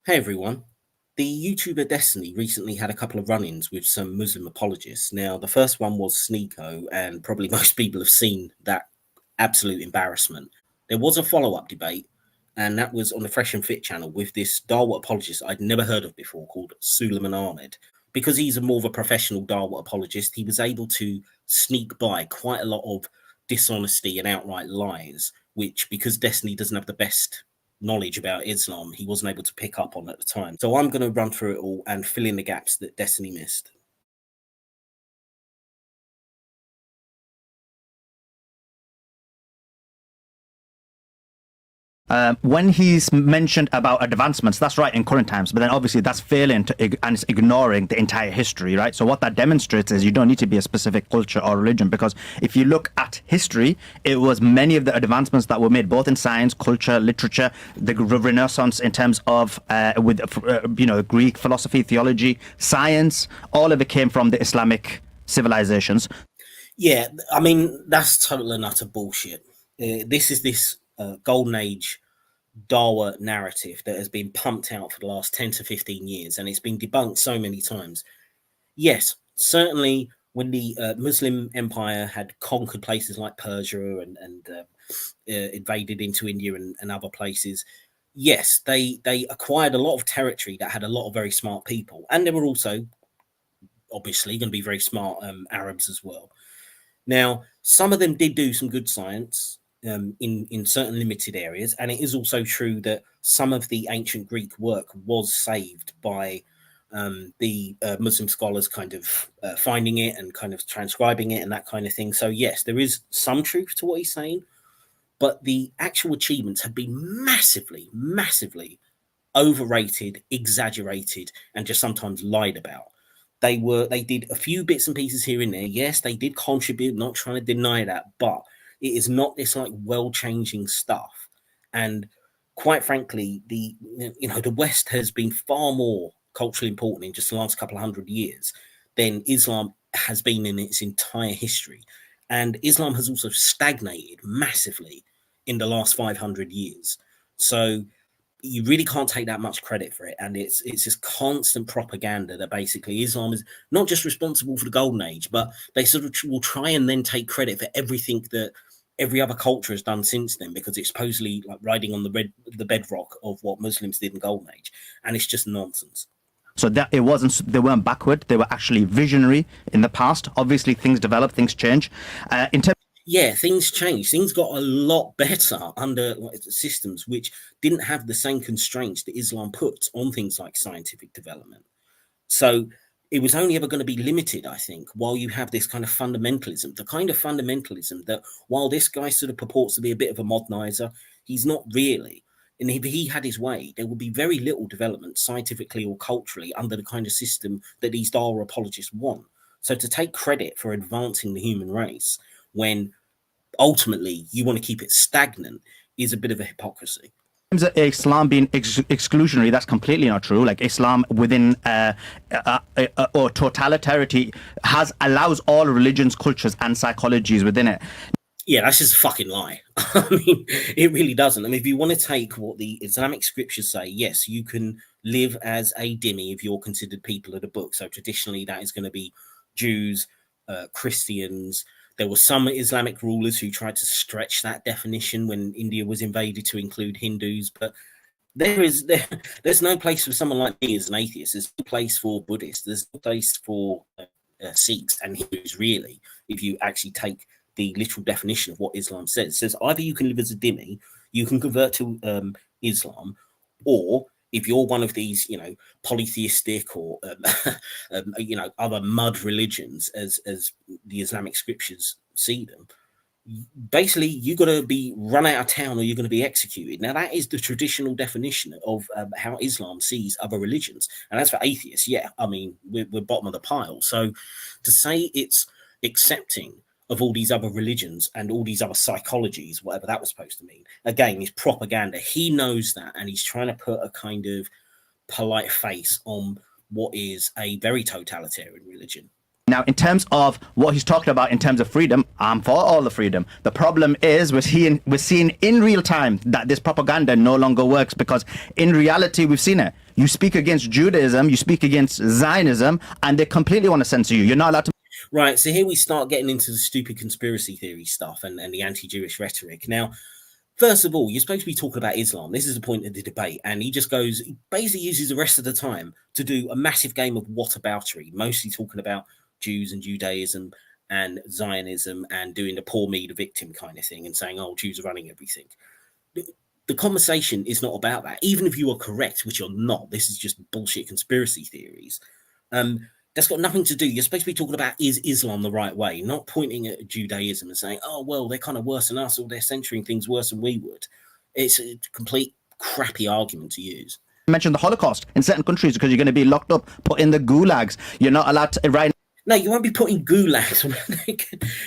Hey everyone. The YouTuber Destiny recently had a couple of run-ins with some Muslim apologists. Now, the first one was Sneeko, and probably most people have seen that absolute embarrassment. There was a follow-up debate, and that was on the Fresh and Fit channel with this dawah apologist I'd never heard of before called Sulaiman Ahmed. Because he's a more of a professional dawah apologist, he was able to sneak by quite a lot of dishonesty and outright lies, which, because Destiny doesn't have the best knowledge about Islam, he wasn't able to pick up on at the time. So I'm going to run through it all and fill in the gaps that Destiny missed. When he's mentioned about advancements, that's right in current times, but then obviously that's failing and it's ignoring the entire history, right? So what that demonstrates is you don't need to be a specific culture or religion, because if you look at history, it was many of the advancements that were made both in science, culture, literature, the Renaissance in terms of Greek philosophy, theology, science. All of it came from the Islamic civilizations. Yeah, I mean, that's total and utter bullshit. This is golden age Dawa narrative that has been pumped out for the last 10 to 15 years, and it's been debunked so many times. Yes, certainly when the Muslim Empire had conquered places like Persia and invaded into India and other places, yes, they acquired a lot of territory that had a lot of very smart people, and there were also obviously going to be very smart Arabs as well. Now, some of them did do some good science in certain limited areas, and it is also true that some of the ancient Greek work was saved by the Muslim scholars kind of finding it and kind of transcribing it and that kind of thing. So yes, there is some truth to what he's saying, but the actual achievements have been massively, massively overrated, exaggerated, and just sometimes lied about. They did a few bits and pieces here and there. Yes, they did contribute, not trying to deny that, but it is not this like world-changing stuff. And quite frankly, the West has been far more culturally important in just the last couple of hundred years than Islam has been in its entire history. And Islam has also stagnated massively in the last 500 years. So you really can't take that much credit for it, and it's this constant propaganda that basically Islam is not just responsible for the golden age, but they sort of will try and then take credit for everything that every other culture has done since then, because it's supposedly like riding on the bedrock of what Muslims did in golden age, and it's just nonsense. So that it wasn't, they weren't backward, they were actually visionary in the past. Obviously things develop, things change. In terms Yeah, things changed. Things got a lot better under systems which didn't have the same constraints that Islam puts on things like scientific development. So it was only ever going to be limited, I think, while you have this kind of fundamentalism, the kind of fundamentalism that while this guy sort of purports to be a bit of a modernizer, he's not really. And if he had his way, there would be very little development scientifically or culturally under the kind of system that these Dawah apologists want. So to take credit for advancing the human race when ultimately you want to keep it stagnant is a bit of a hypocrisy. of Islam being exclusionary, that's completely not true. Like Islam within or totalitariety allows all religions, cultures, and psychologies within it. Yeah, that's just a fucking lie. I mean, it really doesn't. I mean, if you want to take what the Islamic scriptures say, yes, you can live as a dhimmi if you're considered people of the book. So traditionally, that is going to be Jews, Christians. There were some Islamic rulers who tried to stretch that definition when India was invaded to include Hindus, but there's no place for someone like me as an atheist. There's no place for Buddhists. There's no place for Sikhs and Hindus, really, if you actually take the literal definition of what Islam says. It says either you can live as a dhimmi, you can convert to Islam, or if you're one of these, polytheistic or other mud religions, as the Islamic scriptures see them, basically you got to be run out of town or you're going to be executed. Now that is the traditional definition of how Islam sees other religions. And as for atheists, yeah, I mean, we're bottom of the pile. So to say it's accepting of all these other religions and all these other psychologies, whatever that was supposed to mean, again, is propaganda. He knows that, and he's trying to put a kind of polite face on what is a very totalitarian religion. Now, in terms of what he's talking about in terms of freedom, I'm for all the freedom. The problem is we're seeing in real time that this propaganda no longer works, because in reality, we've seen it. You speak against Judaism, you speak against Zionism, and they completely want to censor you. You're not allowed to. Right, so here we start getting into the stupid conspiracy theory stuff and the anti-Jewish rhetoric. Now, first of all, you're supposed to be talking about Islam. This is the point of the debate. And he basically uses the rest of the time to do a massive game of whataboutery, mostly talking about Jews and Judaism and Zionism and doing the poor me, the victim kind of thing and saying, oh, Jews are running everything. The conversation is not about that. Even if you are correct, which you're not, this is just bullshit conspiracy theories. That's got nothing to do. You're supposed to be talking about, is Islam the right way, not pointing at Judaism and saying, oh, well, they're kind of worse than us, or they're censoring things worse than we would. It's a complete crappy argument to use. Mention the Holocaust in certain countries because you're going to be locked up, put in the gulags. You're not allowed to write. No, you won't be putting gulags.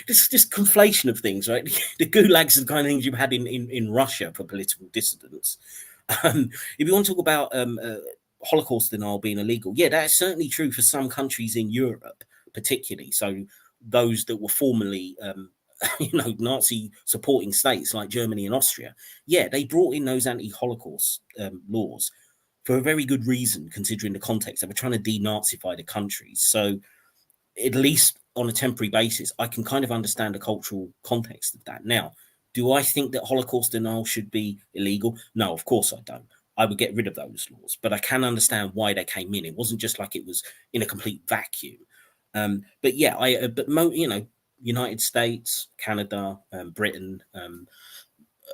It's just conflation of things, right? The gulags are the kind of things you've had in Russia for political dissidents. If you want to talk about Holocaust denial being illegal, yeah, that's certainly true for some countries in Europe, particularly. So those that were formerly, Nazi supporting states like Germany and Austria, yeah, they brought in those anti-Holocaust laws for a very good reason, considering the context. They were trying to denazify the countries. So at least on a temporary basis, I can kind of understand the cultural context of that. Now, do I think that Holocaust denial should be illegal? No, of course I don't. I would get rid of those laws, but I can understand why they came in. It wasn't just like it was in a complete vacuum. But yeah, United States, Canada, Britain,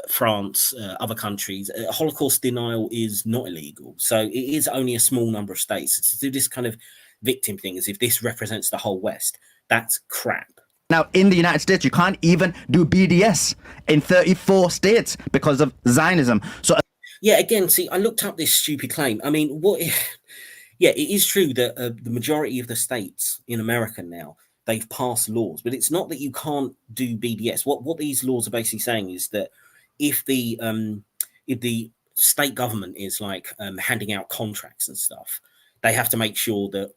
France, other countries, Holocaust denial is not illegal. So it is only a small number of states. To do this kind of victim thing as if this represents the whole West, that's crap. Now, in the United States, you can't even do BDS in 34 states because of Zionism. So, yeah, again, see, I looked up this stupid claim. I mean, yeah, it is true that the majority of the states in America now, they've passed laws, but it's not that you can't do BDS. What these laws are basically saying is that if the state government is like handing out contracts and stuff, they have to make sure that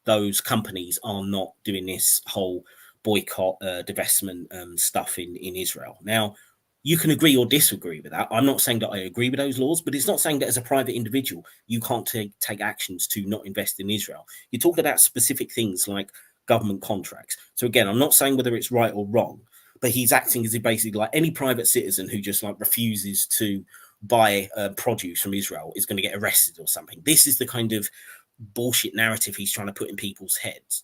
those companies are not doing this whole boycott, divestment stuff in Israel. Now, you can agree or disagree with that. I'm not saying that I agree with those laws, but it's not saying that as a private individual, you can't take actions to not invest in Israel. You're talking about specific things like government contracts. So again, I'm not saying whether it's right or wrong, but he's acting as if basically like any private citizen who just like refuses to buy produce from Israel is going to get arrested or something. This is the kind of bullshit narrative he's trying to put in people's heads.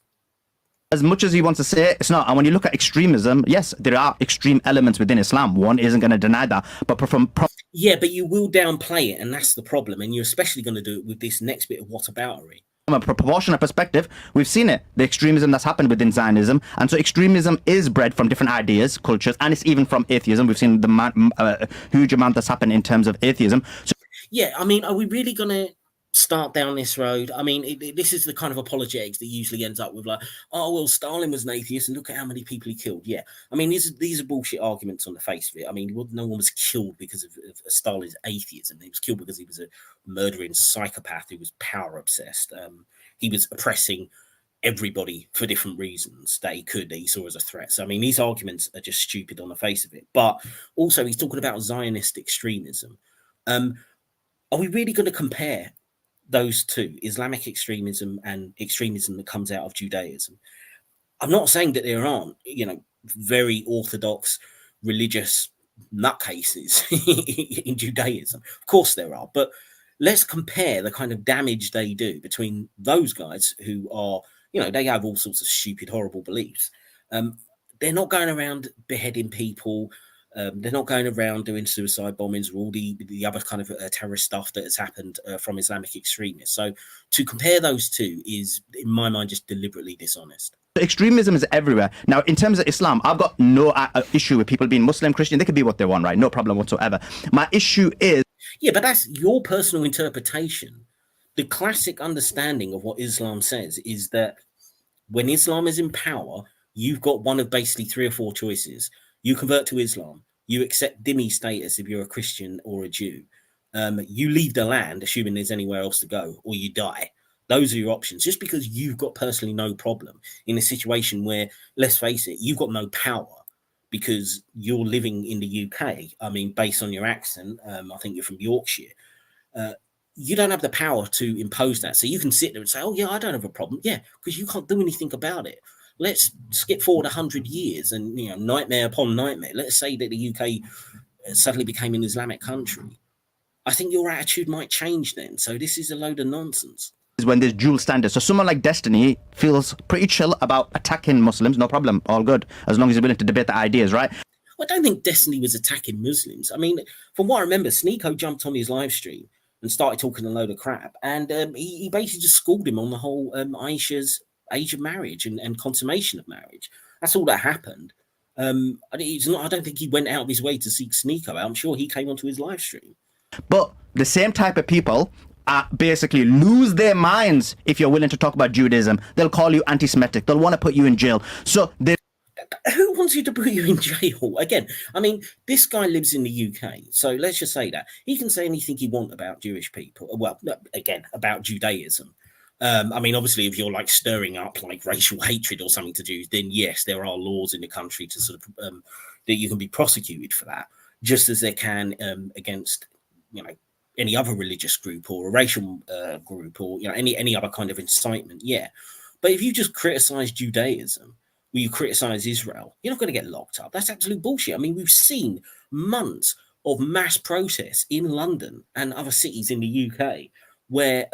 As much as he wants to say it's not, and when you look at extremism, yes, there are extreme elements within Islam. One isn't going to deny that, but yeah, but you will downplay it, and that's the problem. And you're especially going to do it with this next bit of whataboutery. From a proportionate perspective, we've seen it, the extremism that's happened within Zionism. And so extremism is bred from different ideas, cultures, and it's even from atheism. We've seen the huge amount that's happened in terms of atheism. So, yeah, I mean, are we really going to start down this road? I mean, this is the kind of apologetics that usually ends up with like, oh, well, Stalin was an atheist and look at how many people he killed. Yeah, I mean, these are bullshit arguments on the face of it. I mean, no one was killed because of Stalin's atheism. He was killed because he was a murdering psychopath who was power obsessed. He was oppressing everybody for different reasons that he saw as a threat. So, I mean, these arguments are just stupid on the face of it. But also, he's talking about Zionist extremism. Are we really going to compare those two, Islamic extremism and extremism that comes out of Judaism? I'm not saying that there aren't, very orthodox religious nutcases in Judaism. Of course there are, but let's compare the kind of damage they do between those guys who are, they have all sorts of stupid, horrible beliefs. They're not going around beheading people. They're not going around doing suicide bombings or all the other kind of terrorist stuff that has happened from Islamic extremists. So to compare those two is, in my mind, just deliberately dishonest. Extremism is everywhere. Now, in terms of Islam, I've got no issue with people being Muslim, Christian. They can be what they want, right? No problem whatsoever. My issue is... Yeah, but that's your personal interpretation. The classic understanding of what Islam says is that when Islam is in power, you've got one of basically 3 or 4 choices. You convert to Islam, you accept dhimmi status if you're a Christian or a Jew, you leave the land, assuming there's anywhere else to go, or you die. Those are your options. Just because you've got personally no problem in a situation where, let's face it, you've got no power because you're living in the UK. I mean, based on your accent, I think you're from Yorkshire. You don't have the power to impose that. So you can sit there and say, oh, yeah, I don't have a problem. Yeah, because you can't do anything about it. Let's skip forward 100 years and, nightmare upon nightmare. Let's say that the UK suddenly became an Islamic country. I think your attitude might change then. So this is a load of nonsense. When there's dual standards. So someone like Destiny feels pretty chill about attacking Muslims, no problem, all good, as long as you're willing to debate the ideas, right? Well, I don't think Destiny was attacking Muslims. I mean, from what I remember, Sneeko jumped on his live stream and started talking a load of crap, and he basically just schooled him on the whole Aisha's age of marriage and consummation of marriage. That's all that happened. I don't think he went out of his way to seek Sneeko out. I'm sure he came onto his live stream. But the same type of people basically lose their minds if you're willing to talk about Judaism. They'll call you anti-Semitic. They'll want to put you in jail. So who wants you to put you in jail? Again, I mean, this guy lives in the UK. So let's just say that. He can say anything he wants about Jewish people. Well, again, about Judaism. I mean, obviously, if you're like stirring up like racial hatred or something to Jews, then yes, there are laws in the country to sort of that you can be prosecuted for that, just as there can against, any other religious group or a racial group or any other kind of incitement. Yeah, but if you just criticize Judaism, or you criticize Israel, you're not going to get locked up. That's absolute bullshit. I mean, we've seen months of mass protests in London and other cities in the UK where,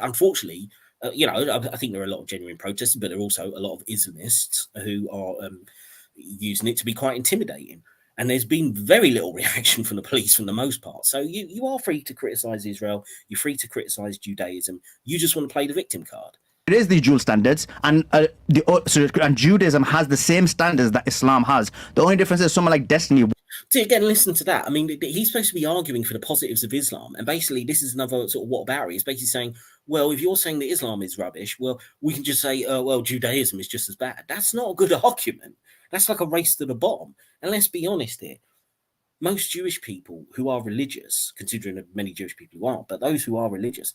unfortunately, I think there are a lot of genuine protesters, but there are also a lot of Islamists who are using it to be quite intimidating. And there's been very little reaction from the police for the most part. So you are free to criticize Israel. You're free to criticize Judaism. You just want to play the victim card. It is the dual standards, and and Judaism has the same standards that Islam has. The only difference is someone like Destiny. So again, listen to that. I mean, he's supposed to be arguing for the positives of Islam, and basically, this is another sort of whataboutery. He's basically saying, well, if you're saying that Islam is rubbish, well, we can just say, well, Judaism is just as bad. That's not a good argument. That's like a race to the bottom. And let's be honest here. Most Jewish people who are religious, considering the many Jewish people who aren't, but those who are religious,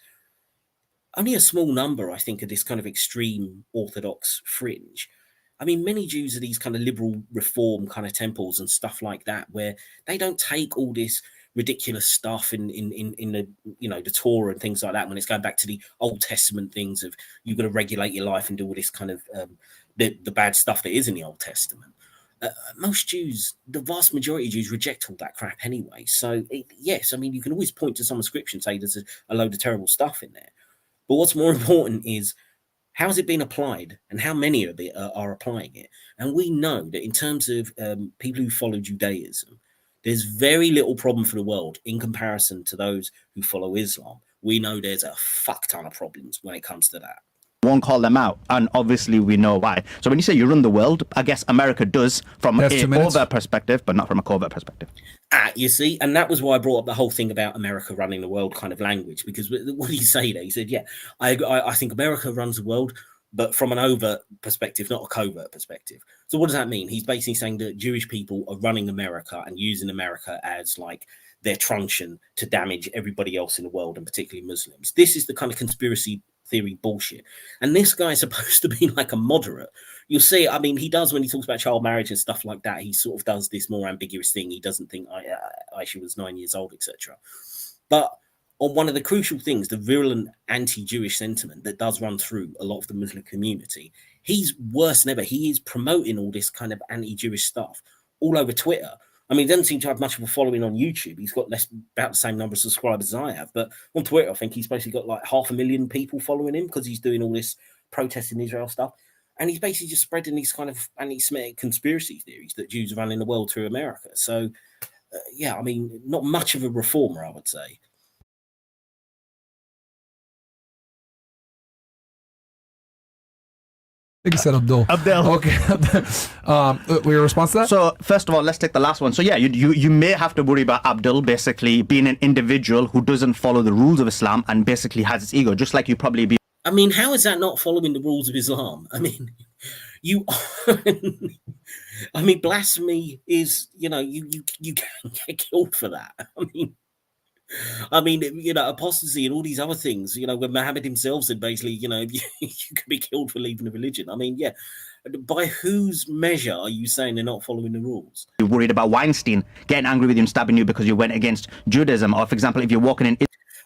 only a small number, I think, of this kind of extreme Orthodox fringe. I mean, many Jews are these kind of liberal reform kind of temples and stuff like that, where they don't take all this ridiculous stuff in the the Torah and things like that, when it's going back to the Old Testament things of you've got to regulate your life and do all this kind of the bad stuff that is in the Old Testament. Most Jews, the vast majority of Jews, reject all that crap anyway. So yes, I mean, you can always point to some scripture and say there's a load of terrible stuff in there. But what's more important is how has it been applied and how many of it are applying it. And we know that in terms of people who follow Judaism, there's very little problem for the world in comparison to those who follow Islam. We know there's a fuck ton of problems when it comes to that. Won't call them out, and obviously we know why. So when you say you run the world, I guess America does from a overt perspective, but not from a covert perspective. You see, and that was why I brought up the whole thing about America running the world kind of language, because what did he say there? He said, yeah, I think America runs the world, but from an overt perspective, not a covert perspective. So what does that mean? He's basically saying that Jewish people are running America and using America as like their truncheon to damage everybody else in the world, and particularly Muslims. This is the kind of conspiracy theory bullshit. And this guy is supposed to be like a moderate. You'll see, I mean, he does, when he talks about child marriage and stuff like that, he sort of does this more ambiguous thing. He doesn't think Aisha was 9 years old, etc. But on one of the crucial things, the virulent anti-Jewish sentiment that does run through a lot of the Muslim community, he's worse than ever. He is promoting all this kind of anti-Jewish stuff all over Twitter. I mean, he doesn't seem to have much of a following on YouTube. He's got about the same number of subscribers as I have. But on Twitter, I think he's basically got like 500,000 people following him because he's doing all this protesting Israel stuff. And he's basically just spreading these kind of anti-Semitic conspiracy theories that Jews are running the world through America. So, yeah, I mean, not much of a reformer, I would say. I think you said Abdul. Okay. Your response to that? So first of all, let's take the last one. So yeah, you may have to worry about Abdul basically being an individual who doesn't follow the rules of Islam and basically has its ego, just like you probably be. I mean, how is that not following the rules of Islam? I mean, I mean, blasphemy is, you can get killed for that. I mean, I mean, apostasy and all these other things, when Muhammad himself said basically, you could be killed for leaving a religion. I mean, yeah, by whose measure are you saying they're not following the rules? You're worried about Weinstein getting angry with you and stabbing you because you went against Judaism. Or, for example, if you're walking in...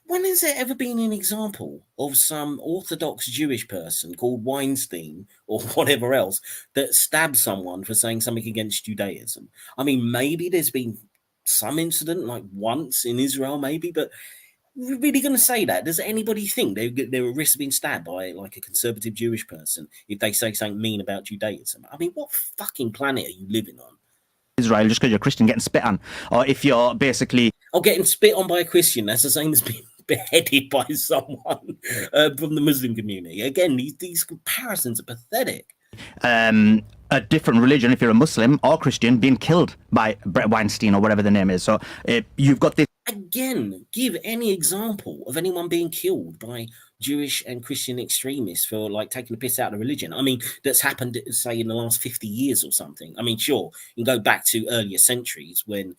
When has there ever been an example of some Orthodox Jewish person called Weinstein or whatever else that stabbed someone for saying something against Judaism? I mean, maybe there's been some incident like once in Israel, maybe, but we're really going to say that? Does anybody think they're at risk of being stabbed by like a conservative Jewish person if they say something mean about Judaism? I mean, what fucking planet are you living on? Israel, just because you're Christian, getting spit on, or if you're basically... Oh, getting spit on by a Christian, that's the same as being beheaded by someone from the Muslim community. Again, these comparisons are pathetic. A different religion, if you're a Muslim or Christian, being killed by Brett Weinstein or whatever the name is. So you've got this... Again, give any example of anyone being killed by Jewish and Christian extremists for like taking the piss out of religion. I mean, that's happened, say, in the last 50 years or something. I mean, sure, you can go back to earlier centuries when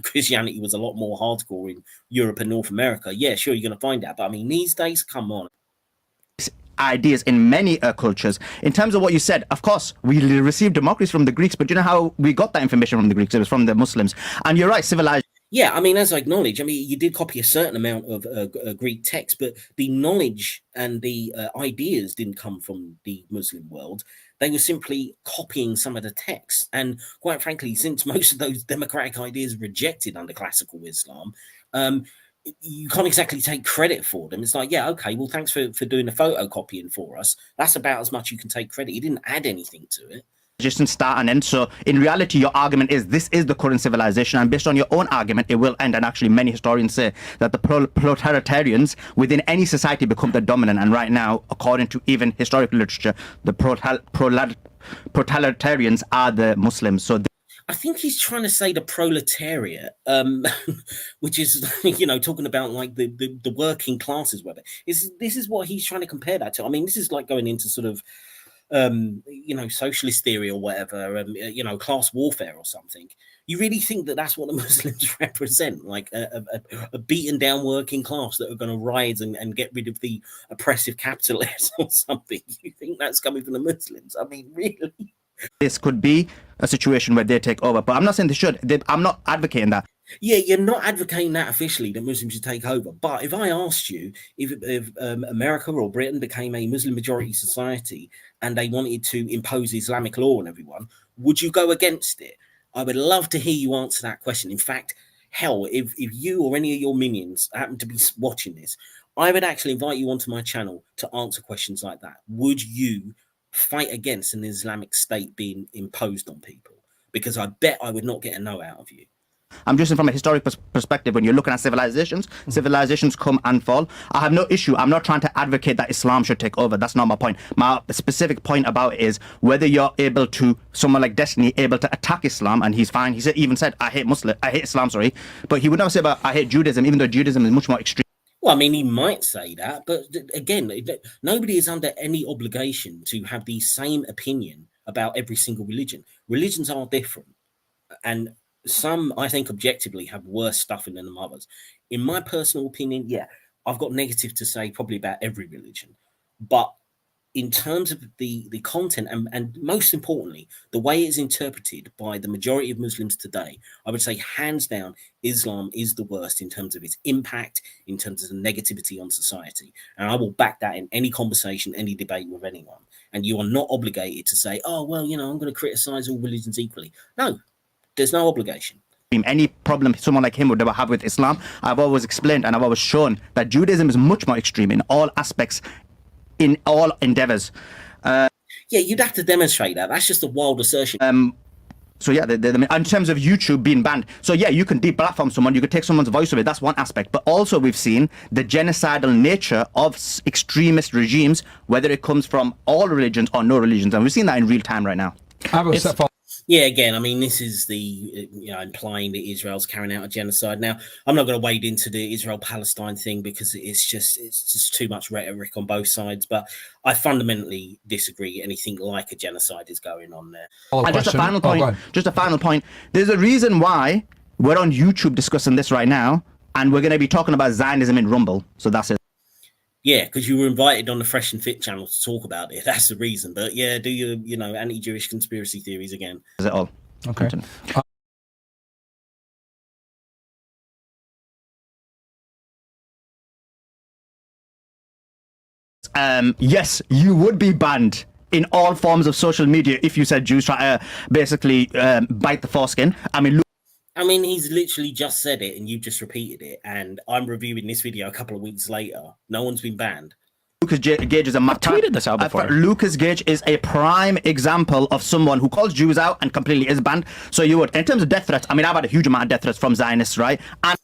Christianity was a lot more hardcore in Europe and North America. Yeah, sure, you're going to find that. But I mean, these days, come on. Ideas in many cultures. In terms of what you said, of course, we received democracy from the Greeks, but you know how we got that information from the Greeks? It was from the Muslims. And you're right, civilized. Yeah, I mean, as I acknowledge, I mean, you did copy a certain amount of Greek text, but the knowledge and the ideas didn't come from the Muslim world. They were simply copying some of the text. And quite frankly, since most of those democratic ideas are rejected under classical Islam, you can't exactly take credit for them. It's like, yeah, okay, well, thanks for doing the photocopying for us. That's about as much you can take credit. You didn't add anything to it. Just in start and end. So in reality, your argument is this is the current civilization, and based on your own argument, it will end. And actually, many historians say that the proletarians within any society become the dominant. And right now, according to even historical literature, the proletarians are the Muslims. So I think he's trying to say the proletariat, which is, talking about like the working classes. Whether this is what he's trying to compare that to. I mean, this is like going into sort of socialist theory or whatever, class warfare or something. You really think that that's what the Muslims represent, like a beaten down working class that are going to rise and get rid of the oppressive capitalists or something? You think that's coming from the Muslims? I mean, really? This could be a situation where they take over, but I'm not saying they should. I'm not advocating that. Yeah, you're not advocating that officially, that Muslims should take over. But if I asked you if America or Britain became a Muslim majority society and they wanted to impose Islamic law on everyone, would you go against it? I would love to hear you answer that question. In fact, hell, if you or any of your minions happen to be watching this, I would actually invite you onto my channel to answer questions like that. Would you fight against an Islamic state being imposed on people? Because I bet I would not get a no out of you. I'm just from a historic perspective. When you're looking at civilizations come and fall. I have no issue. I'm not trying to advocate that Islam should take over. That's not my point. My specific point about it is whether you're able to, someone like Destiny, able to attack Islam, and he's fine. He even said, I hate Islam, sorry. But he would never say about, I hate Judaism, even though Judaism is much more extreme. Well, I mean, he might say that, but again, nobody is under any obligation to have the same opinion about every single religion. Religions are different. And some, I think, objectively have worse stuff in them than others. In my personal opinion, yeah, I've got negative to say probably about every religion. But in terms of the content and most importantly, the way it's interpreted by the majority of Muslims today, I would say hands down, Islam is the worst in terms of its impact, in terms of the negativity on society. And I will back that in any conversation, any debate with anyone. And you are not obligated to say, oh, well, I'm going to criticize all religions equally. No. There's no obligation. Any problem someone like him would ever have with Islam, I've always explained and I've always shown that Judaism is much more extreme in all aspects, in all endeavors. Yeah, you'd have to demonstrate that. That's just a wild assertion. So yeah, in terms of YouTube being banned, so yeah, you can deplatform someone, you could take someone's voice away. That's one aspect. But also we've seen the genocidal nature of extremist regimes, whether it comes from all religions or no religions, and we've seen that in real time right now. Yeah, again, I mean, this is the implying that Israel's carrying out a genocide. Now, I'm not going to wade into the Israel-Palestine thing because it's just too much rhetoric on both sides. But I fundamentally disagree. Anything like a genocide is going on there. And just a final point. There's a reason why we're on YouTube discussing this right now. And we're going to be talking about Zionism in Rumble. So that's it. Yeah, because you were invited on the Fresh and Fit channel to talk about it. That's the reason. But yeah, do your, you know, anti-Jewish conspiracy theories again. Is it all? Okay. Yes, you would be banned in all forms of social media if you said Jews try to basically bite the foreskin. I mean, he's literally just said it and you just repeated it. And I'm reviewing this video a couple of weeks later. No one's been banned. Lucas Gage is a I've tweeted this out before. Lucas Gage is a prime example of someone who calls Jews out and completely is banned. So you would, in terms of death threats, I mean, I've had a huge amount of death threats from Zionists, right? And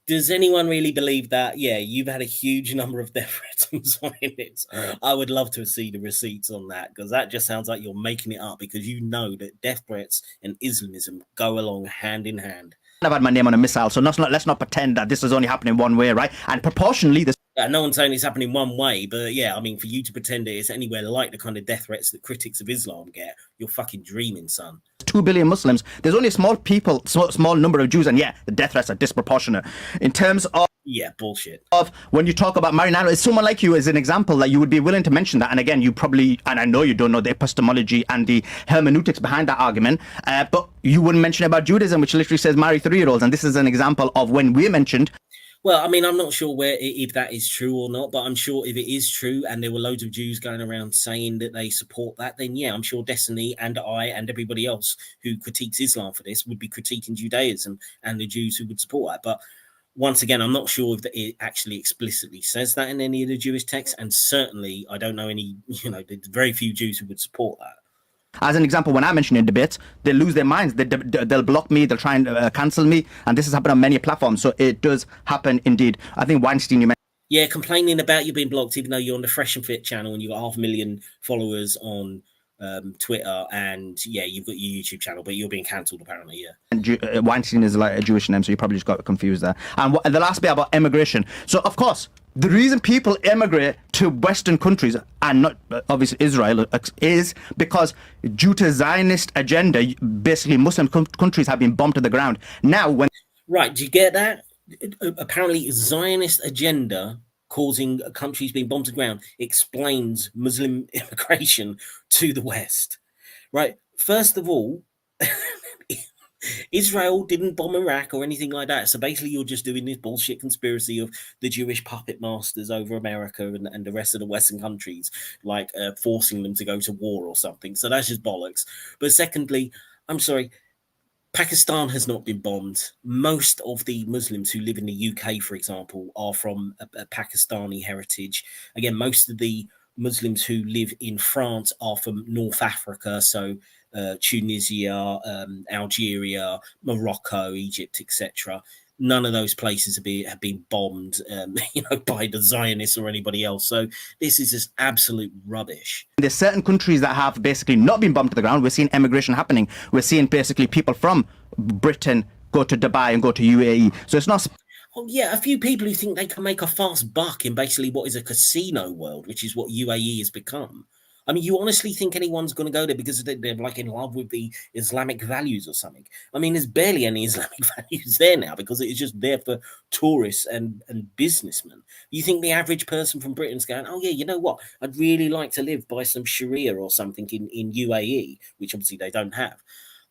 does anyone really believe that? Yeah, you've had a huge number of death threats from Zionists. I would love to see the receipts on that, because that just sounds like you're making it up, because you know that death threats and Islamism go along hand in hand. I've had my name on a missile, so let's not pretend that this is only happening one way, right? And proportionally, this. No one's saying it's happening one way, but yeah, I mean, for you to pretend that it's anywhere like the kind of death threats that critics of Islam get, you're fucking dreaming, son. 2 billion Muslims. There's only a small number of Jews, and yeah, the death threats are disproportionate. In terms of bullshit. Of when you talk about Marinano, it's someone like you as an example that you would be willing to mention that. And again, you probably, and I know you don't know the epistemology and the hermeneutics behind that argument, but you wouldn't mention about Judaism, which literally says marry 3-year-olds. And this is an example of when we mentioned. Well, I mean, I'm not sure if that is true or not, but I'm sure if it is true and there were loads of Jews going around saying that they support that, then yeah, I'm sure Destiny and I and everybody else who critiques Islam for this would be critiquing Judaism and the Jews who would support that. But once again, I'm not sure if it actually explicitly says that in any of the Jewish texts, and certainly I don't know any, there's very few Jews who would support that. As an example, when I mention in debates, they lose their minds. They'll block me. They'll try and cancel me. And this has happened on many platforms. So it does happen indeed. I think Weinstein, you mentioned. Yeah, complaining about you being blocked, even though you're on the Fresh and Fit channel and you've got 500,000 followers on Twitter, and yeah, you've got your YouTube channel, but you're being cancelled apparently. Yeah. And Weinstein is like a Jewish name, so you probably just got confused there. And the last bit about immigration. So of course, the reason people immigrate to Western countries and not obviously Israel is because due to Zionist agenda, basically Muslim countries have been bombed to the ground. Now, when do you get that? Apparently, Zionist agenda causing countries being bombed to the ground explains Muslim immigration to the West, right? First of all, Israel didn't bomb Iraq or anything like that. So basically, you're just doing this bullshit conspiracy of the Jewish puppet masters over America and the rest of the Western countries, like forcing them to go to war or something. So that's just bollocks. But secondly, I'm sorry, Pakistan has not been bombed. Most of the Muslims who live in the UK, for example, are from a Pakistani heritage. Again, most of the Muslims who live in France are from North Africa, so Tunisia, Algeria, Morocco, Egypt, etc. None of those places have been bombed, by the Zionists or anybody else. So this is just absolute rubbish. There's certain countries that have basically not been bombed to the ground. We're seeing emigration happening. We're seeing basically people from Britain go to Dubai and go to UAE. So it's not. Oh, yeah, a few people who think they can make a fast buck in basically what is a casino world, which is what UAE has become. I mean, you honestly think anyone's going to go there because they're like in love with the Islamic values or something? I mean, there's barely any Islamic values there now because it's just there for tourists and businessmen. You think the average person from Britain's going, oh, yeah, you know what? I'd really like to live by some Sharia or something in UAE, which obviously they don't have.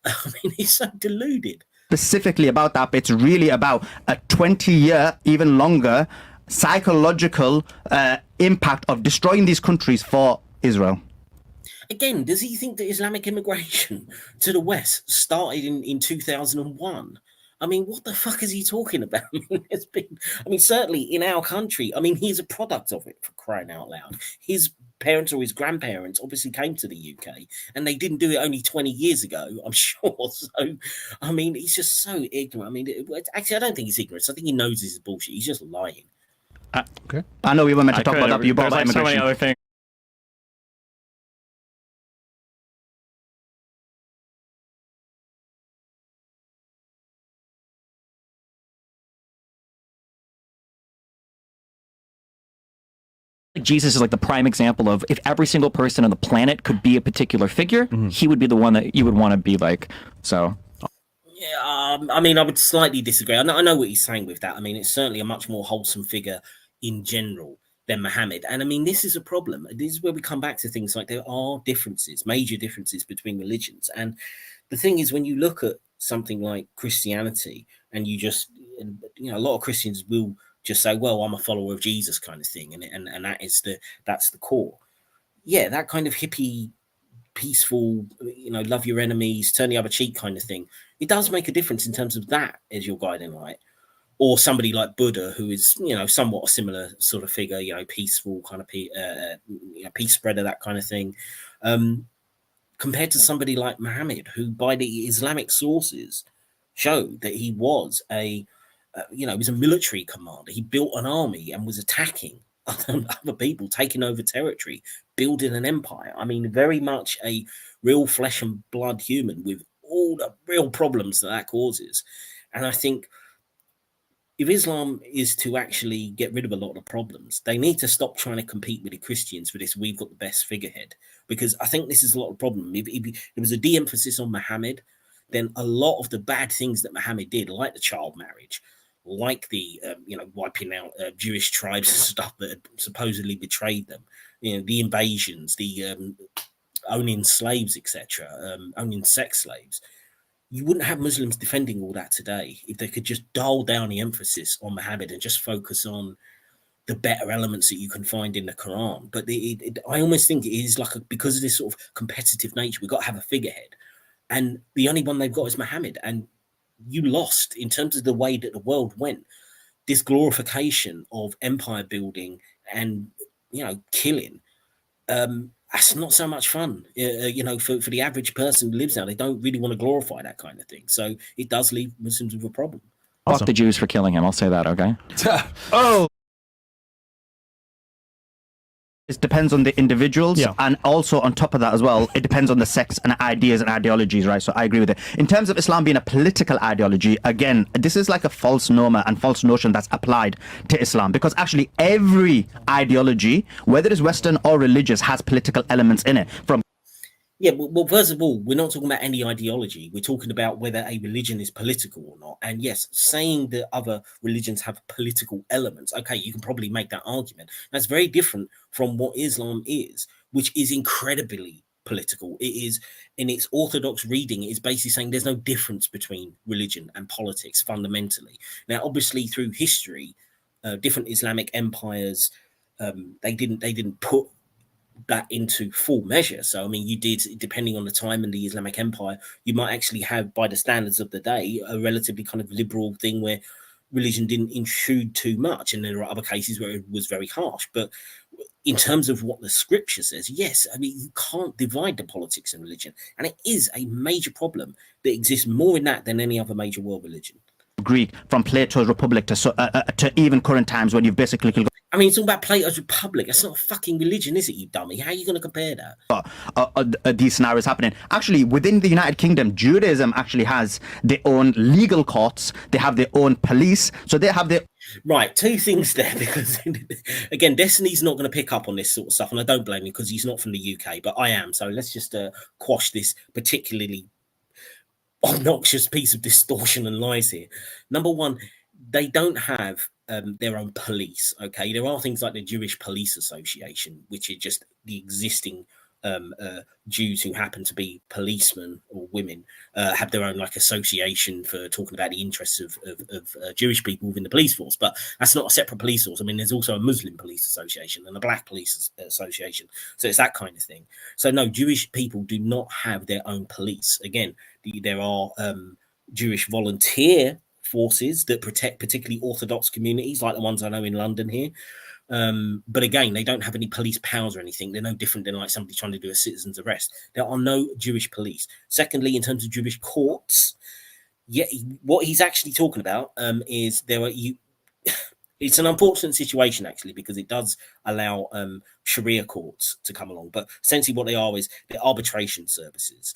I mean, it's so deluded. Specifically about that, it's really about a 20-year, even longer, psychological impact of destroying these countries for Israel. Again, does he think that Islamic immigration to the West started in 2001? I mean, what the fuck is he talking about? I mean, certainly in our country, I mean, he's a product of it, for crying out loud. His parents or his grandparents obviously came to the UK, and they didn't do it only 20 years ago, I'm sure. So, I mean, he's just so ignorant. I mean, actually, I don't think he's ignorant. I think he knows this is bullshit. He's just lying. Okay. I know we were meant to talk about that, but you brought about immigration. So many other things. Jesus is like the prime example of if every single person on the planet could be a particular figure, he would be the one that you would want to be like. So Yeah, I mean, I would slightly disagree. I know what he's saying with that. I mean, it's certainly a much more wholesome figure in general than Muhammad. And I mean, this is a problem. This is where we come back to things like there are differences, major differences between religions. And the thing is, when you look at something like Christianity, and a lot of Christians will just say, "Well, I'm a follower of Jesus," kind of thing, and that's the core. Yeah, that kind of hippie, peaceful, love your enemies, turn the other cheek kind of thing. It does make a difference in terms of that as your guiding light. Or somebody like Buddha, who is, somewhat a similar sort of figure, peaceful kind of peace spreader, that kind of thing. Compared to somebody like Muhammad, who by the Islamic sources show that he was he was a military commander. He built an army and was attacking other people, taking over territory, building an empire. I mean, very much a real flesh and blood human with all the real problems that causes. And I think if Islam is to actually get rid of a lot of the problems, they need to stop trying to compete with the Christians for this. We've got the best figurehead, because I think this is a lot of problem. If there was a de-emphasis on Muhammad, then a lot of the bad things that Muhammad did, like the child marriage, like the wiping out Jewish tribes and stuff that had supposedly betrayed them, the invasions, the owning slaves, etc., owning sex slaves. You wouldn't have Muslims defending all that today if they could just dial down the emphasis on Muhammad and just focus on the better elements that you can find in the Quran. But I almost think it is because of this sort of competitive nature, we've got to have a figurehead. And the only one they've got is Muhammad. And you lost in terms of the way that the world went. This glorification of empire building and, killing. That's not so much fun, for the average person who lives there. They don't really want to glorify that kind of thing. So it does leave Muslims with a problem. Fuck the Jews for killing him. I'll say that, okay? Oh. It depends on the individuals, and also on top of that as well, it depends on the sects and ideas and ideologies, right? So I agree with it. In terms of Islam being a political ideology, again, this is like a false norm and false notion that's applied to Islam, because actually every ideology, whether it's Western or religious, has political elements in it. Yeah, well, first of all, we're not talking about any ideology. We're talking about whether a religion is political or not. And yes, saying that other religions have political elements, okay, you can probably make that argument. That's very different from what Islam is, which is incredibly political. It is, in its orthodox reading, it is basically saying there's no difference between religion and politics fundamentally. Now, obviously, through history, different Islamic empires, they didn't put that into full measure. So, I mean, you did, depending on the time in the Islamic Empire, you might actually have, by the standards of the day, a relatively kind of liberal thing where religion didn't intrude too much. And there are other cases where it was very harsh. But in terms of what the scripture says, yes, I mean, you can't divide the politics and religion. And it is a major problem that exists more in that than any other major world religion. Greek, from Plato's Republic to even current times, when you've basically... I mean, it's all about Plato's Republic. That's not a fucking religion, is it, you dummy? How are you going to compare that? These scenarios happening. Actually, within the United Kingdom, Judaism actually has their own legal courts. They have their own police. So they have their... Right, two things there, because, again, Destiny's not going to pick up on this sort of stuff, and I don't blame him because he's not from the UK, but I am. So let's just quash this particularly obnoxious piece of distortion and lies here. Number one, they don't have their own police. Okay, there are things like the Jewish Police Association, which is just the existing Jews who happen to be policemen or women have their own association for talking about the interests of Jewish people within the police force. But that's not a separate police force. I mean, there's also a Muslim police association and a Black police association. So it's that kind of thing. So no, Jewish people do not have their own police. Again, there are Jewish volunteer forces that protect particularly Orthodox communities, like the ones I know in London here. But again, they don't have any police powers or anything. They're no different than somebody trying to do a citizen's arrest. There are no Jewish police. Secondly, in terms of Jewish courts, what he's actually talking about is it's an unfortunate situation, actually, because it does allow Sharia courts to come along. But essentially what they are is they're arbitration services.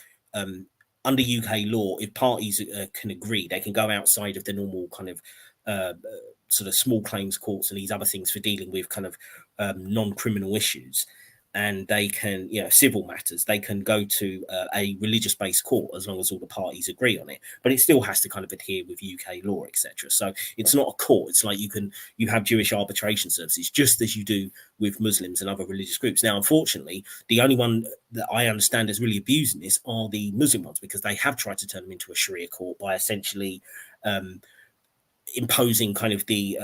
Under UK law, if parties can agree, they can go outside of the normal kind of sort of small claims courts and these other things for dealing with kind of non-criminal issues. and they can, civil matters, they can go to a religious-based court as long as all the parties agree on it. But it still has to kind of adhere with UK law, etc. So it's not a court. It's like you have Jewish arbitration services, just as you do with Muslims and other religious groups. Now, unfortunately, the only one that I understand is really abusing this are the Muslim ones, because they have tried to turn them into a Sharia court by essentially imposing kind of the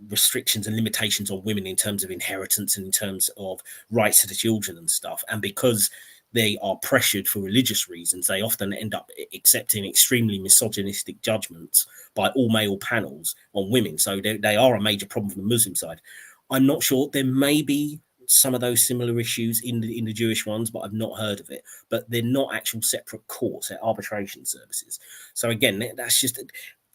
restrictions and limitations on women in terms of inheritance and in terms of rights to the children and stuff. And because they are pressured for religious reasons, they often end up accepting extremely misogynistic judgments by all male panels on women. So they are a major problem from the Muslim side. I'm not sure. There may be some of those similar issues in the Jewish ones, but I've not heard of it. But they're not actual separate courts, they're arbitration services. So again, that's just...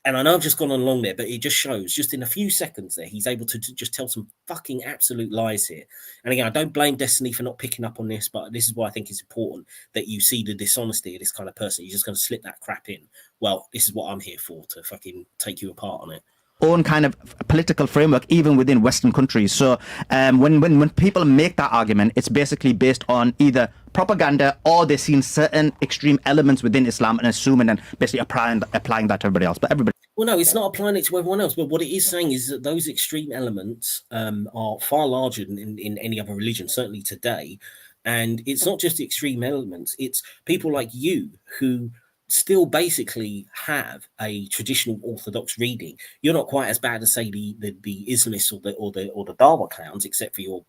And I know I've just gone on long there, but it just shows, just in a few seconds there, he's able to just tell some fucking absolute lies here. And again, I don't blame Destiny for not picking up on this, but this is why I think it's important that you see the dishonesty of this kind of person. You're just going to slip that crap in. Well, this is what I'm here for, to fucking take you apart on it. Own kind of political framework, even within Western countries. So when people make that argument, it's basically based on either propaganda or they've seen certain extreme elements within Islam and assuming and basically applying that to everybody else. But everybody... Well, no, it's not applying it to everyone else. But what it is saying is that those extreme elements are far larger than in any other religion, certainly today. And it's not just the extreme elements. It's people like you who still basically have a traditional Orthodox reading. You're not quite as bad as, say, the Islamists or the dawah clowns, except for your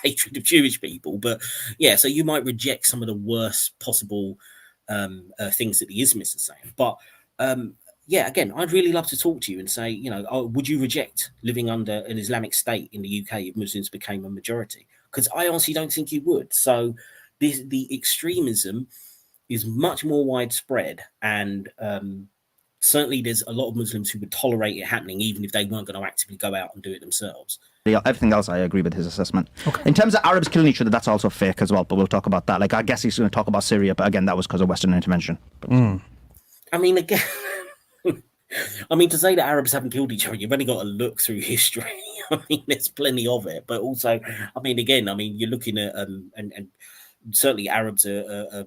hatred of Jewish people. But yeah, so you might reject some of the worst possible things that the Islamists are saying. But yeah, again, I'd really love to talk to you and say, would you reject living under an Islamic state in the UK if Muslims became a majority? Because I honestly don't think you would. So the extremism is much more widespread, and certainly there's a lot of Muslims who would tolerate it happening even if they weren't going to actively go out and do it themselves. Yeah, everything else I agree with his assessment. Okay. In terms of Arabs killing each other, that's also fake as well, but we'll talk about that. Like, I guess he's going to talk about Syria, but again, that was because of Western intervention. I mean, again, I mean, to say that Arabs haven't killed each other, you've only got to look through history. I mean, there's plenty of it, but also, I mean, again, I mean, you're looking at and certainly Arabs are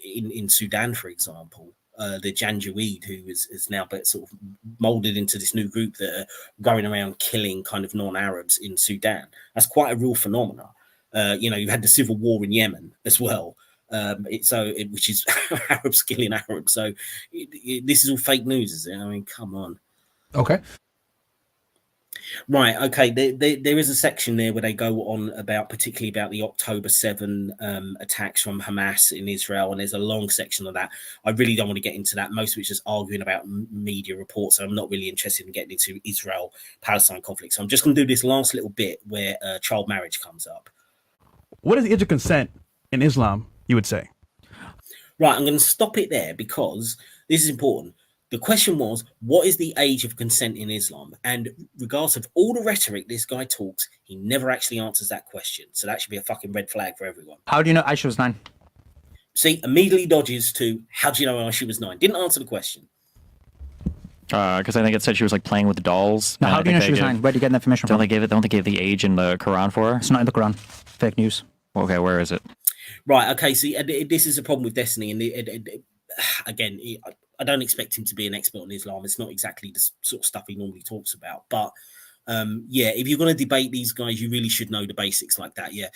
in Sudan, for example, the Janjaweed, who is now but sort of molded into this new group that are going around killing kind of non-Arabs in Sudan. That's quite a real phenomenon. You had the civil war in Yemen as well, which is Arabs killing Arabs. So this is all fake news, is it? I mean, come on. Okay. Right. Okay. There is a section there where they go on particularly about the October 7 attacks from Hamas in Israel. And there's a long section of that. I really don't want to get into that. Most of it's just arguing about media reports. So I'm not really interested in getting into Israel-Palestine conflict. So I'm just going to do this last little bit where child marriage comes up. What is the age of consent in Islam, you would say? Right. I'm going to stop it there because this is important. The question was, what is the age of consent in Islam? And regardless of all the rhetoric this guy talks, he never actually answers that question. So that should be a fucking red flag for everyone. How do you know Aisha was 9? See, immediately dodges to, how do you know Aisha was 9? Didn't answer the question. Because I think it said she was like playing with the dolls. Now, how do you know she was 9? Where do you get that information from? Don't they give the age in the Quran for her? It's not in the Quran. Fake news. Okay, where is it? Right, okay, see, this is a problem with Destiny. And again, I don't expect him to be an expert on Islam. It's not exactly the sort of stuff he normally talks about. But yeah, if you're going to debate these guys, you really should know the basics like that. Yeah,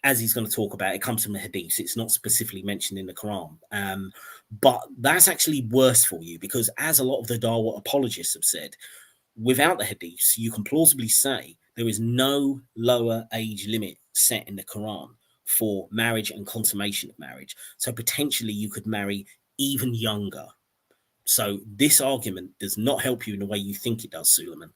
as he's going to talk about, it comes from the Hadith. It's not specifically mentioned in the Quran. But that's actually worse for you because, as a lot of the dawah apologists have said, without the Hadiths, you can plausibly say there is no lower age limit set in the Quran for marriage and consummation of marriage. So potentially you could marry even younger. So this argument does not help you in the way you think it does, Sulaiman.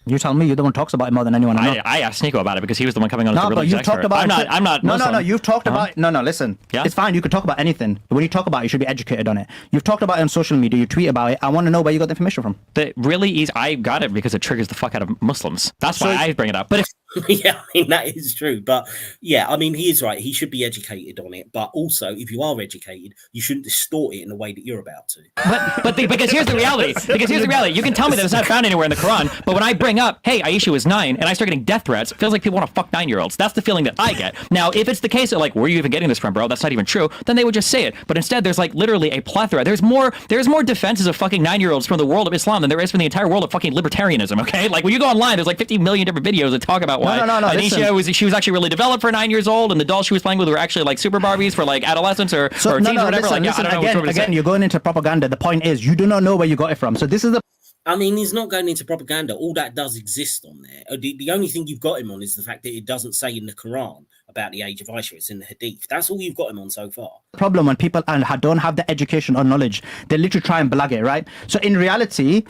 You tell me. You're the one who talks about it more than anyone I know. I asked Nico about it because he was the one coming on as the religious expert. Talked about I'm not Muslim. No, you've talked about it. No, listen. Yeah? It's fine. You can talk about anything. When you talk about it, you should be educated on it. You've talked about it on social media. You tweet about it. I want to know where you got the information from. Really easy. I got it because it triggers the fuck out of Muslims. That's why I bring it up. But if Yeah, I mean that is true, but yeah, I mean he is right. He should be educated on it, but also if you are educated, you shouldn't distort it in the way that you're about to. Because here's the reality. Because here's the reality. You can tell me that it's not found anywhere in the Quran, but when I bring up, hey, Aisha was 9, and I start getting death threats, it feels like people want to fuck 9-year-olds. That's the feeling that I get. Now, if it's the case that like, where are you even getting this from, bro? That's not even true. Then they would just say it. But instead, there's like literally a plethora. There's more defenses of fucking 9-year-olds from the world of Islam than there is from the entire world of fucking libertarianism. Okay, like when you go online, there's like 50 million different videos that talk about why Aisha she was actually really developed for 9 years old, and the dolls she was playing with were actually like super Barbies for like adolescents or teens or whatever. Again, you're going into propaganda. The point is, you do not know where you got it from. So this is the. I mean, he's not going into propaganda. All that does exist on there. The only thing you've got him on is the fact that it doesn't say in the Quran about the age of Aisha. It's in the Hadith. That's all you've got him on so far. Problem when people don't have the education or knowledge, they literally try and blag it, right? So in reality,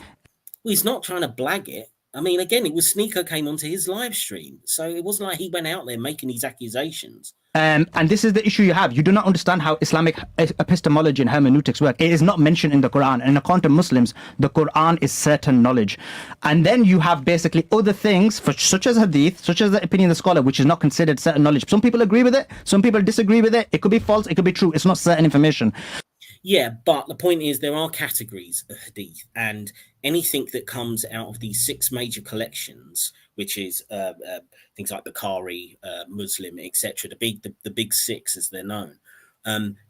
well, he's not trying to blag it. I mean, again, it was Sneeko came onto his live stream, so it wasn't like he went out there making these accusations. And this is the issue you have. You do not understand how Islamic epistemology and hermeneutics work. It is not mentioned in the Quran. And according to Muslims, the Quran is certain knowledge. And then you have basically other things, such as Hadith, such as the opinion of the scholar, which is not considered certain knowledge. Some people agree with it. Some people disagree with it. It could be false. It could be true. It's not certain information. Yeah, but the point is there are categories of Hadith, and anything that comes out of these 6 major collections, which is things like Bukhari, Muslim, etc., the big 6 as they're known,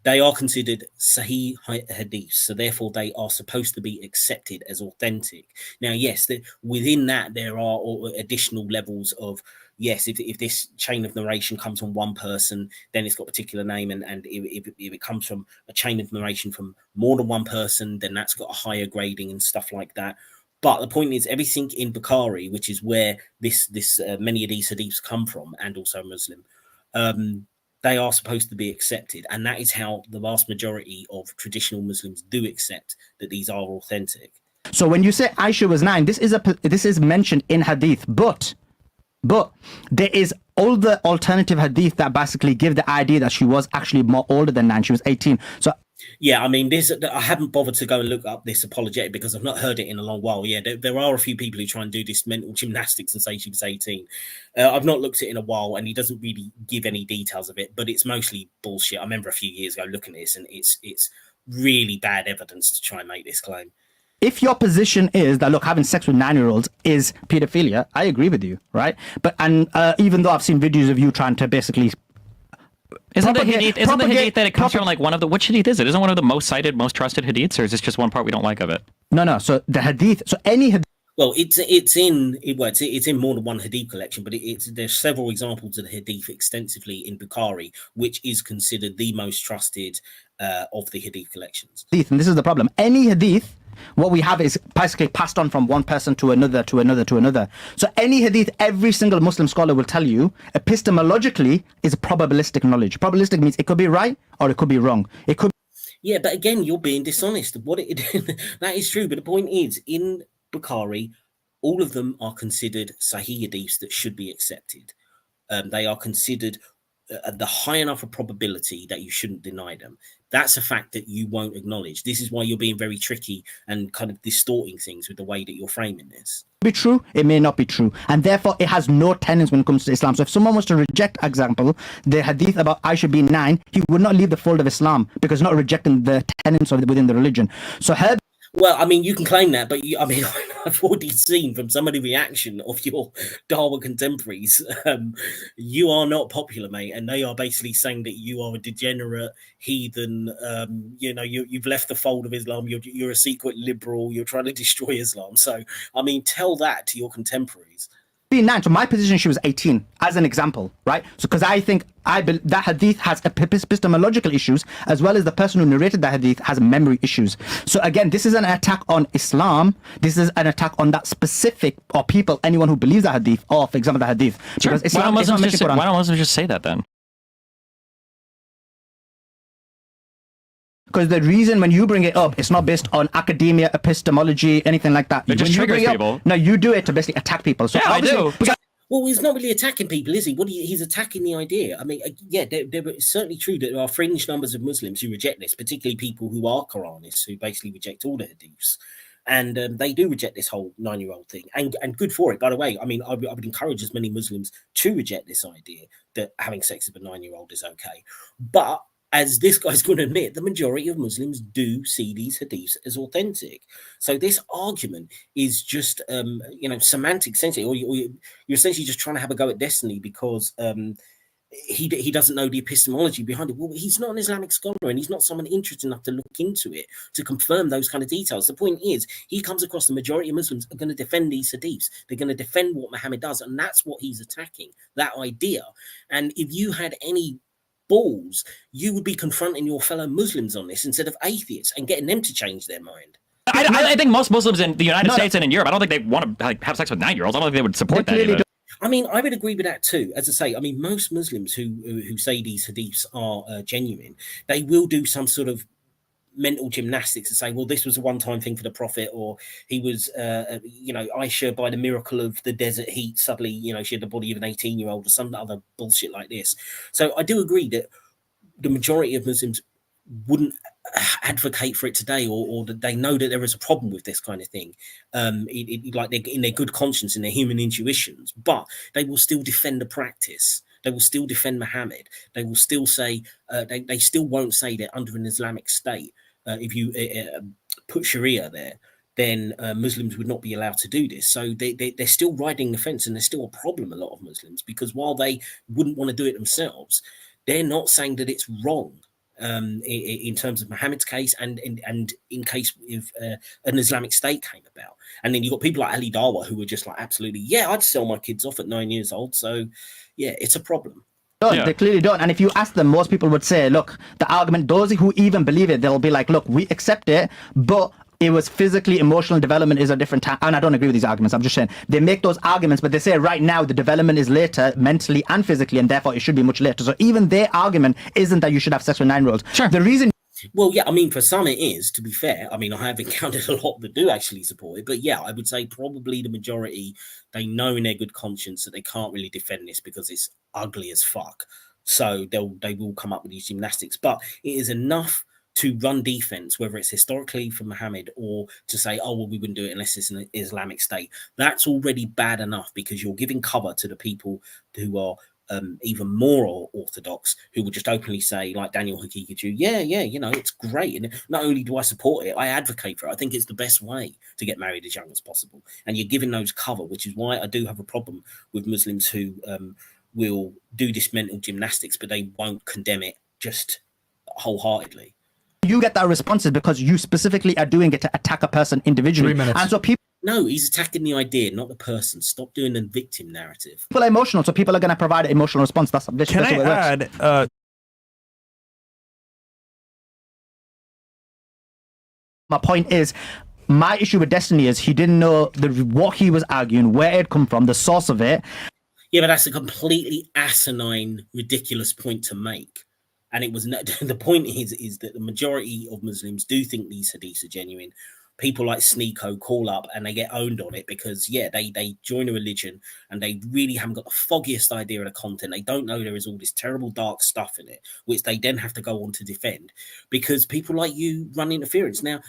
they are considered Sahih Hadith, so therefore they are supposed to be accepted as authentic. Now, yes, within that there are additional levels of, yes, if this chain of narration comes from one person, then it's got a particular name, and if it comes from a chain of narration from more than one person, then that's got a higher grading and stuff like that. But the point is, everything in Bukhari, which is where many of these hadiths come from, and also Muslim, they are supposed to be accepted, and that is how the vast majority of traditional Muslims do accept that these are authentic. So when you say Aisha was 9, this is mentioned in Hadith, but there is all the alternative Hadith that basically give the idea that she was actually more older than 9. She was 18. So yeah, I mean, I haven't bothered to go and look up this apologetic because I've not heard it in a long while. Yeah, there are a few people who try and do this mental gymnastics and say she was 18. I've not looked at it in a while, and he doesn't really give any details of it, but it's mostly bullshit. I remember a few years ago looking at this, and it's really bad evidence to try and make this claim. If your position is that, look, having sex with 9-year-olds is pedophilia, I agree with you, right? But even though I've seen videos of you trying to basically Isn't the hadith that it comes from like one of the, which hadith is it? Isn't one of the most cited, most trusted hadiths, or is this just one part we don't like of it? No. So the hadith, so any hadith. Well, it's in more than one hadith collection, but there's several examples of the hadith extensively in Bukhari, which is considered the most trusted of the hadith collections. And this is the problem. Any hadith, what we have is basically passed on from one person to another, to another, to another. So any hadith, every single Muslim scholar will tell you, epistemologically, is probabilistic knowledge. Probabilistic means it could be right or it could be wrong. It could. Yeah, but again, you're being dishonest. That is true, but the point is, in Bukhari, all of them are considered Sahih hadiths that should be accepted. They are considered the high enough a probability that you shouldn't deny them. That's a fact that you won't acknowledge. This is why you're being very tricky and kind of distorting things with the way that you're framing this. Be true, it may not be true, and therefore it has no tenets when it comes to Islam. So if someone was to reject, example, the hadith about Aisha being 9, he would not leave the fold of Islam because not rejecting the tenets of within the religion. So well, I mean, you can claim that, but I've already seen from some of the reaction of your dawah contemporaries, you are not popular, mate, and they are basically saying that you are a degenerate heathen. You've left the fold of Islam. You're a secret liberal. You're trying to destroy Islam. So, I mean, tell that to your contemporaries. Being 9, so my position, she was 18, as an example, right? So because I think that hadith has epistemological issues, as well as the person who narrated that hadith has memory issues. So again, this is an attack on Islam. This is an attack on that specific, or people, anyone who believes that hadith, or for example, the hadith. Sure. Because Islam, why don't Muslims just say that then? Because the reason when you bring it up, it's not based on academia, epistemology, anything like that. It just triggers people. No, you do it to basically attack people. So yeah, I do. Well, he's not really attacking people, is he? He's attacking the idea. I mean, yeah, it's certainly true that there are fringe numbers of Muslims who reject this, particularly people who are Quranists, who basically reject all the hadiths. And they do reject this whole 9-year-old thing, and good for it, by the way. I mean, I would encourage as many Muslims to reject this idea that having sex with a 9-year-old is okay. But as this guy's going to admit, the majority of Muslims do see these hadiths as authentic. So this argument is just, semantic sensitive, or you're essentially just trying to have a go at Destiny because he doesn't know the epistemology behind it. Well, he's not an Islamic scholar, and he's not someone interested enough to look into it to confirm those kind of details. The point is, he comes across the majority of Muslims are going to defend these hadiths. They're going to defend what Muhammad does, and that's what he's attacking, that idea. And if you had any balls, you would be confronting your fellow Muslims on this instead of atheists and getting them to change their mind. I think most Muslims in the United States and in Europe, I don't think they want to have sex with 9-year-olds. I don't think they would support that either. I mean, I would agree with that too. As I say, I mean, most Muslims who say these hadiths are genuine, they will do some sort of mental gymnastics and say, well, this was a one-time thing for the Prophet, or he was, Aisha, by the miracle of the desert heat, suddenly, she had the body of an 18-year-old or some other bullshit like this. So I do agree that the majority of Muslims wouldn't advocate for it today, or that they know that there is a problem with this kind of thing, like they're in their good conscience and their human intuitions, but they will still defend the practice. They will still defend Muhammad. They will still say, they still won't say that under an Islamic state, if you put Sharia there, then Muslims would not be allowed to do this. So they're still riding the fence, and there's still a problem, a lot of Muslims, because while they wouldn't want to do it themselves, they're not saying that it's wrong. In terms of Muhammad's case, and in case if an Islamic state came about. And then you've got people like Ali Dawah who were just like, absolutely, yeah, I'd sell my kids off at 9 years old. So yeah, it's a problem. They clearly don't. And if you ask them, most people would say, look, the argument, those who even believe it, they'll be like, look, we accept it, but it was physically, emotional development is a different time. And I don't agree with these arguments. I'm just saying they make those arguments, but they say right now the development is later mentally and physically, and therefore it should be much later. So even their argument isn't that you should have sex with 9-year-olds. Sure. The reason. Well, yeah, I mean, for some it is, to be fair. I mean, I have encountered a lot that do actually support it. But yeah, I would say probably the majority, they know in their good conscience that they can't really defend this because it's ugly as fuck. So they will come up with these gymnastics. But it is enough to run defense, whether it's historically from Muhammad or to say, oh, well, we wouldn't do it unless it's an Islamic state. That's already bad enough, because you're giving cover to the people who are even more orthodox, who would just openly say, like Daniel Hakikatu, yeah, it's great. And not only do I support it, I advocate for it. I think it's the best way to get married as young as possible. And you're giving those cover, which is why I do have a problem with Muslims who will do this mental gymnastics, but they won't condemn it just wholeheartedly. You get that response because you specifically are doing it to attack a person individually. 3 minutes. And so people. No, he's attacking the idea, not the person. Stop doing the victim narrative. People are emotional, so people are going to provide an emotional response. That's Can I add? My point is, my issue with Destiny is he didn't know what he was arguing, where it come from, the source of it. Yeah, but that's a completely asinine, ridiculous point to make. And it was the point is that the majority of Muslims do think these hadiths are genuine. People like Sneeko call up and they get owned on it because, yeah, they join a religion and they really haven't got the foggiest idea of the content. They don't know there is all this terrible dark stuff in it, which they then have to go on to defend because people like you run interference. Now,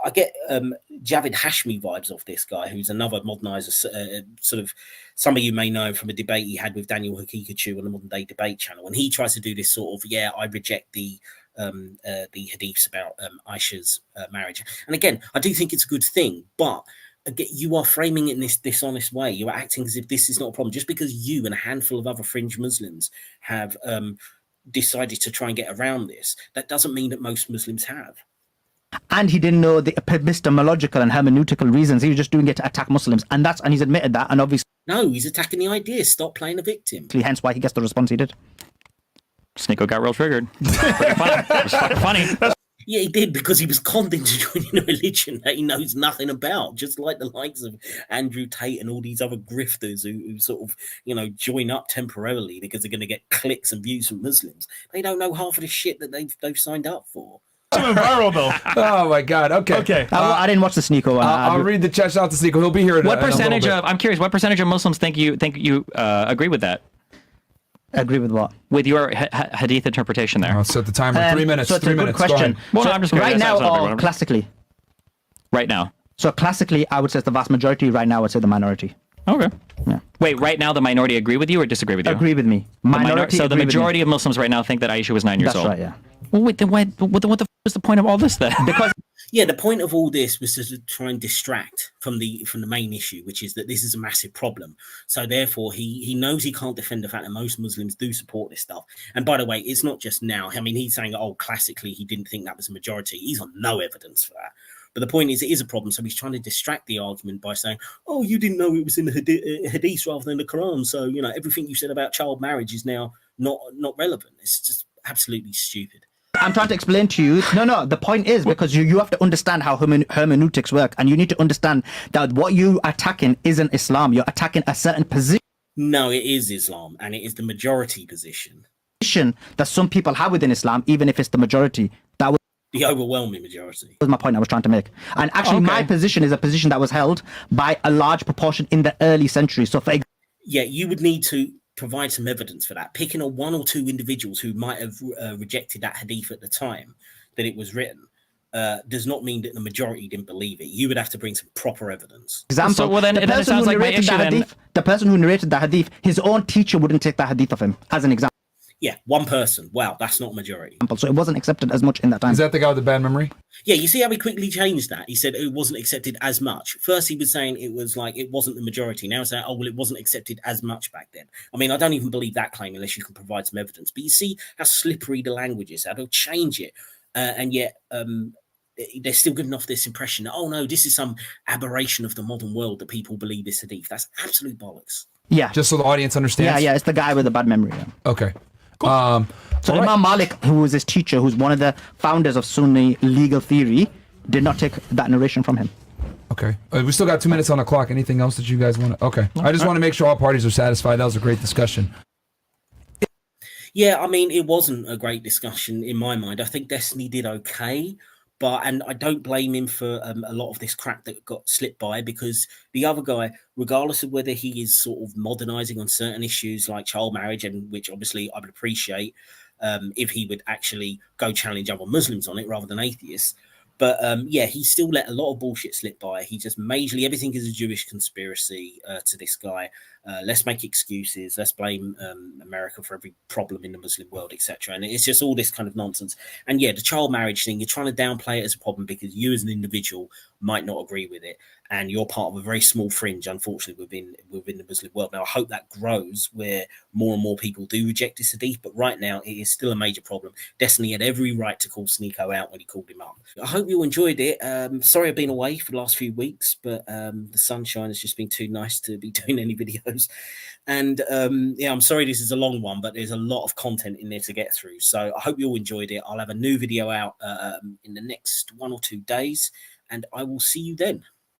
I get Javed Hashmi vibes off this guy, who's another modernizer, sort of, some of you may know from a debate he had with Daniel Hakikatu on the Modern Day Debate channel. And he tries to do this sort of, yeah, I reject the hadiths about Aisha's marriage. And again, I do think it's a good thing, but again, you are framing it in this dishonest way. You're acting as if this is not a problem. Just because you and a handful of other fringe Muslims have decided to try and get around this, that doesn't mean that most Muslims have. And he didn't know the epistemological and hermeneutical reasons. He was just doing it to attack Muslims. And he's admitted that. And obviously... No, he's attacking the idea. Stop playing the victim. Hence why he gets the response he did. Sneeko got real triggered. Pretty funny. It was fucking funny. Yeah, he did, because he was conned into joining a religion that he knows nothing about, just like the likes of Andrew Tate and all these other grifters who sort of, join up temporarily because they're going to get clicks and views from Muslims. They don't know half of the shit that they've signed up for. Viral though. Oh my God. Okay. I didn't watch the Sneeko one. I'll read the chat. Shout out to Sneeko. He'll be here. What percentage of? I'm curious. What percentage of Muslims think you agree with that? Agree with what? With your hadith interpretation there. I'll set the timer. 3 minutes. So it's 3 a good minutes. question. Well, I'm just curious. Right now or classically? Right now. So classically, I would say it's the vast majority. Right now, I would say the minority. Okay. Yeah. Wait, right now the minority agree with you or disagree with you? Agree with me. Minority. So the agree with me. majority of Muslims right now think that Aisha was 9 years That's old. right. Yeah. Well, wait, then what the is the point of all this then? Because Yeah, the point of all this was to try and distract from the main issue, which is that this is a massive problem. So therefore, he knows he can't defend the fact that most Muslims do support this stuff. And by the way, it's not just now. I mean, he's saying, oh, classically, he didn't think that was a majority. He's got no evidence for that. But the point is, it is a problem. So he's trying to distract the argument by saying, oh, you didn't know it was in the Hadith rather than the Quran. So, you know, everything you said about child marriage is now not relevant. It's just absolutely stupid. I'm trying to explain to you. No. The point is because you have to understand how hermeneutics work, and you need to understand that what you attacking isn't Islam. You're attacking a certain position No, it is Islam, and it is the majority position. that some people have within Islam, even if it's the majority. That was The overwhelming majority. my point I was trying to make. And actually, Okay. my position is a position that was held by a large proportion in the early centuries. So for Yeah, you would need to provide some evidence for that. Picking a one or two individuals who might have rejected that hadith at the time that it was written does not mean that the majority didn't believe it. You would have to bring some proper evidence. example, So, well, then- the then it person sounds who like my narrated issue the then- hadith, the person who narrated the hadith, his own teacher wouldn't take that hadith of him, as an example. Yeah, one person. Wow, that's not a majority. So it wasn't accepted as much in that time. Is that the guy with the bad memory? Yeah, you see how he quickly changed that? He said it wasn't accepted as much. First, he was saying it was like it wasn't the majority. Now he's saying, oh, well, it wasn't accepted as much back then. I mean, I don't even believe that claim unless you can provide some evidence. But you see how slippery the language is, how they'll change it. And yet they're still giving off this impression that, oh, no, this is some aberration of the modern world that people believe this hadith. That's absolute bollocks. Yeah. Just so the audience understands. Yeah, it's the guy with the bad memory. Yeah. Okay. So All right. Imam Malik, who was his teacher, who's one of the founders of Sunni legal theory, did not take that narration from him. Okay. We still got 2 minutes on the clock. Anything else that you guys want to? Okay. I just want to make sure all parties are satisfied. That was a great discussion. Yeah, I mean, it wasn't a great discussion in my mind. I think Destiny did okay, and I don't blame him for a lot of this crap that got slipped by, because the other guy, regardless of whether he is sort of modernizing on certain issues like child marriage, and which obviously I would appreciate if he would actually go challenge other Muslims on it rather than atheists. But yeah, he still let a lot of bullshit slip by. He just majorly, everything is a Jewish conspiracy to this guy. Let's make excuses. Let's blame America for every problem in the Muslim world, etc. And it's just all this kind of nonsense. And yeah, the child marriage thing, you're trying to downplay it as a problem because you as an individual might not agree with it. And you're part of a very small fringe, unfortunately, within the Muslim world. Now, I hope that grows where more and more people do reject this hadith. But right now, it is still a major problem. Destiny had every right to call Sneeko out when he called him up. I hope you enjoyed it. Sorry I've been away for the last few weeks, but the sunshine has just been too nice to be doing any videos. And yeah, I'm sorry this is a long one, but there's a lot of content in there to get through. So I hope you all enjoyed it. I'll have a new video out in the next 1 or 2 days, and I will see you then.